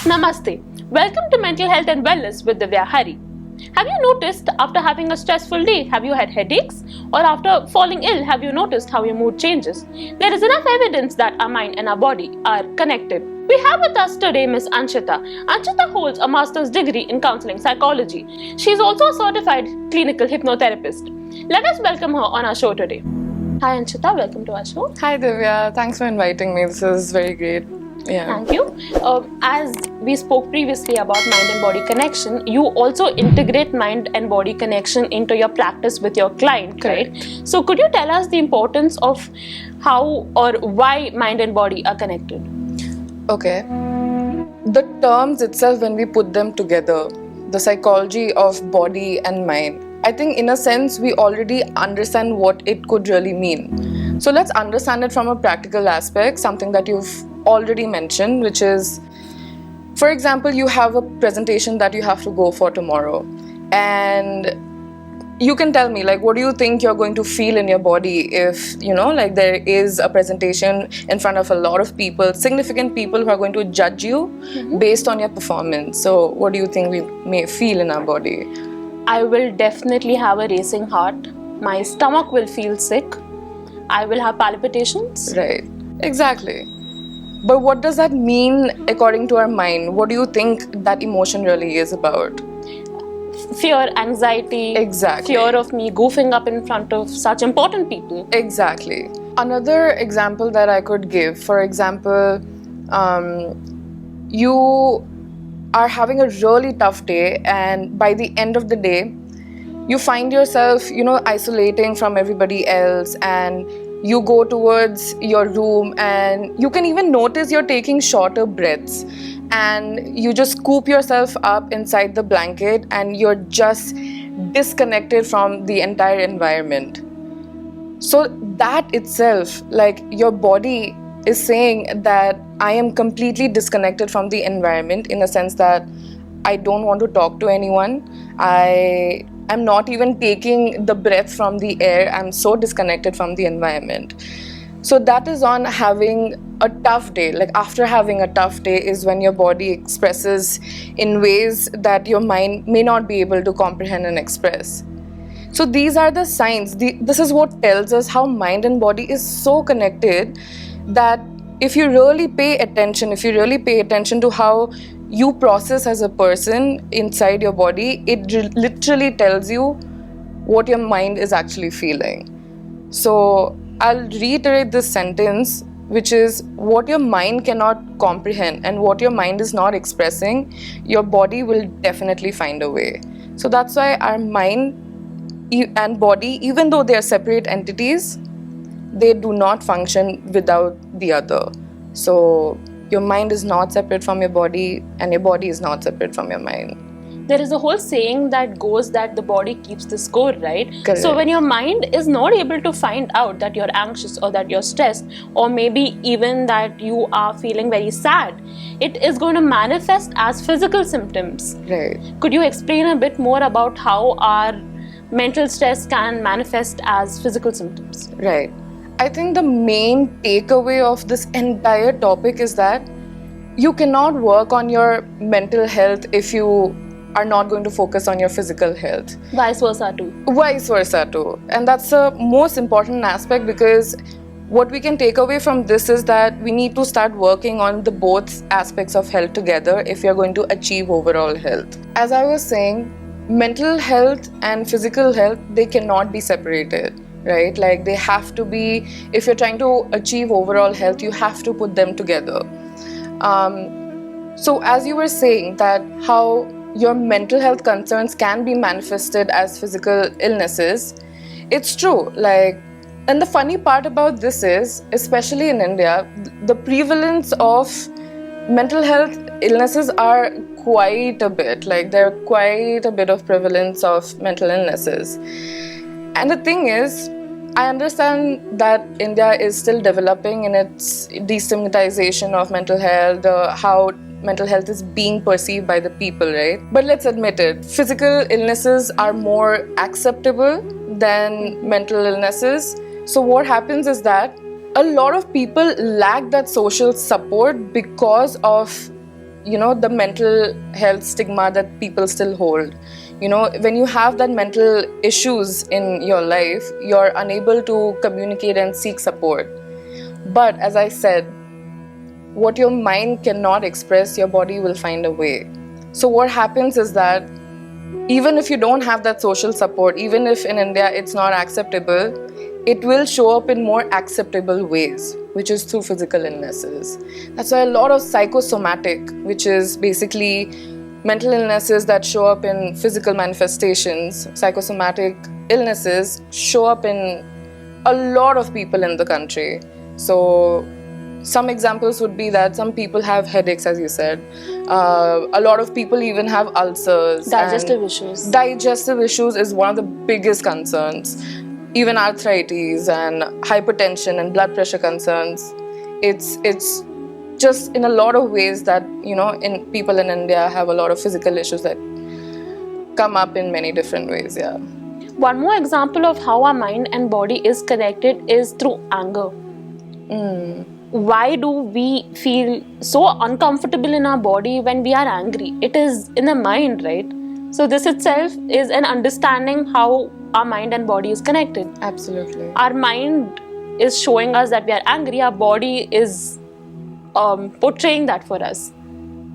Namaste. Welcome to Mental Health and Wellness with Divya Hari. Have you noticed after having a stressful day, have you had headaches? Or after falling ill, have you noticed how your mood changes? There is enough evidence that our mind and our body are connected. We have with us today Ms. Anshita. Anshita holds a master's degree in counseling psychology. She is also a certified clinical hypnotherapist. Let us welcome her on our show today. Hi Anshita, welcome to our show. Hi Divya, thanks for inviting me. This is very great. Yeah. Thank you. As we spoke previously about mind and body connection, you also integrate mind and body connection into your practice with your client, Correct. right? So could you tell us the importance of how or why mind and body are connected? Okay. The terms itself, when we put them together, the psychology of body and mind, I think in a sense we already understand what it could really mean. So let's understand it from a practical aspect, something that you've already mentioned, which is, for example, you have a presentation that you have to go for tomorrow, and you can tell me, like, what do you think you're going to feel in your body if, like there is a presentation in front of a lot of people, significant people who are going to judge you based on your performance. So what do you think we may feel in our body? I will definitely have a racing heart. My stomach will feel sick. I will have palpitations. Right. Exactly. But what does that mean according to our mind? What do you think that emotion really is about? Fear, anxiety, Exactly. fear of me goofing up in front of such important people. Exactly. Another example that I could give, for example, you are having a really tough day, and by the end of the day, you find yourself, isolating from everybody else, and you go towards your room, and you can even notice you're taking shorter breaths, and you just scoop yourself up inside the blanket, and you're just disconnected from the entire environment. So that itself, like, your body is saying that I am completely disconnected from the environment, in a sense that I don't want to talk to anyone. I'm not even taking the breath from the air. I'm so disconnected from the environment. So that is on having a tough day. Like, after having a tough day is when your body expresses in ways that your mind may not be able to comprehend and express. So these are the signs. This is what tells us how mind and body is so connected, that if you really pay attention to how you process as a person inside your body, it literally tells you what your mind is actually feeling. So I'll reiterate this sentence, which is, what your mind cannot comprehend and what your mind is not expressing, your body will definitely find a way. So that's why our mind and body, even though they are separate entities, they do not function without the other. So your mind is not separate from your body, and your body is not separate from your mind. There is a whole saying that goes that the body keeps the score, right? Correct. So when your mind is not able to find out that you're anxious or that you're stressed, or maybe even that you are feeling very sad, it is going to manifest as physical symptoms. Right. Could you explain a bit more about how our mental stress can manifest as physical symptoms? Right. I think the main takeaway of this entire topic is that you cannot work on your mental health if you are not going to focus on your physical health. Vice versa too. And that's the most important aspect, because what we can take away from this is that we need to start working on the both aspects of health together if you're going to achieve overall health. As I was saying, mental health and physical health, they cannot be separated. Right? Like, they have to be, if you're trying to achieve overall health, you have to put them together. So as you were saying, that how your mental health concerns can be manifested as physical illnesses, it's true. Like, and the funny part about this is, especially in India, the prevalence of mental health illnesses are quite a bit. Like, there are quite a bit of prevalence of mental illnesses. And the thing is, I understand that India is still developing in its destigmatization of mental health, how mental health is being perceived by the people, right? But let's admit it, physical illnesses are more acceptable than mental illnesses. So what happens is that a lot of people lack that social support because of the mental health stigma that people still hold. When you have that mental issues in your life, you're unable to communicate and seek support. But as I said, what your mind cannot express, your body will find a way. So what happens is that even if you don't have that social support, even if in India it's not acceptable, it will show up in more acceptable ways, which is through physical illnesses. That's why a lot of psychosomatic, which is basically mental illnesses that show up in physical manifestations, psychosomatic illnesses show up in a lot of people in the country. So some examples would be that some people have headaches, as you said. A lot of people even have ulcers. Digestive issues. Digestive issues is one of the biggest concerns. Even arthritis and hypertension and blood pressure concerns. It's just in a lot of ways that, in people in India have a lot of physical issues that come up in many different ways, yeah. One more example of how our mind and body is connected is through anger. Why do we feel so uncomfortable in our body when we are angry? It is in the mind, right? So this itself is an understanding how our mind and body is connected. Absolutely. Our mind is showing us that we are angry. Our body is portraying that for us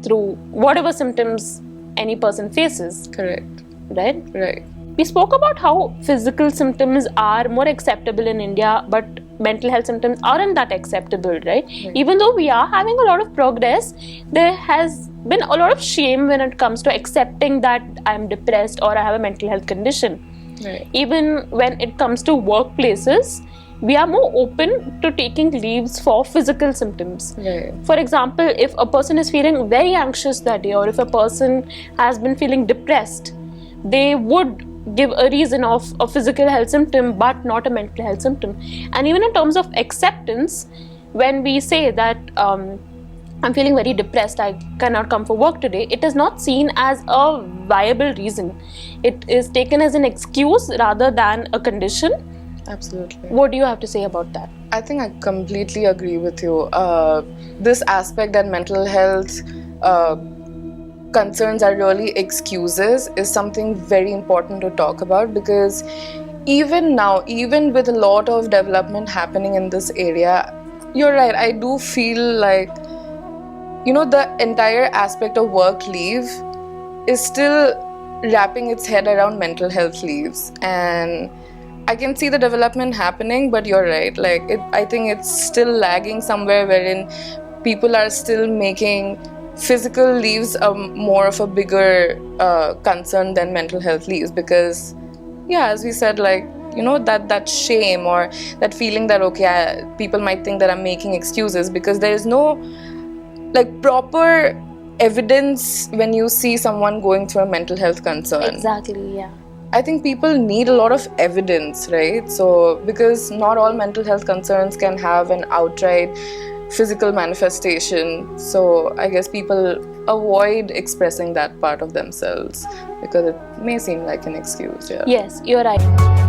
through whatever symptoms any person faces. Correct. Right? Right. We spoke about how physical symptoms are more acceptable in India, but mental health symptoms aren't that acceptable, right? Even though we are having a lot of progress, there has been a lot of shame when it comes to accepting that I'm depressed or I have a mental health condition. Right. Even when it comes to workplaces, we are more open to taking leaves for physical symptoms. Right. For example, if a person is feeling very anxious that day, or if a person has been feeling depressed, they would give a reason of a physical health symptom but not a mental health symptom. And even in terms of acceptance, when we say that I'm feeling very depressed, I cannot come for work today, it is not seen as a viable reason. It is taken as an excuse rather than a condition. Absolutely. What do you have to say about that? I think I completely agree with you. This aspect that mental health concerns are really excuses is something very important to talk about, because even now, even with a lot of development happening in this area, you're right, I do feel like, the entire aspect of work leave is still wrapping its head around mental health leaves. And I can see the development happening, but you're right, I think it's still lagging somewhere, wherein people are still making physical leaves more of a bigger concern than mental health leaves, because as we said, that shame or that feeling that people might think that I'm making excuses, because there is no proper evidence when you see someone going through a mental health concern. Exactly, yeah. I think people need a lot of evidence, right? So because not all mental health concerns can have an outright physical manifestation, so I guess people avoid expressing that part of themselves because it may seem like an excuse. Yes, you're right.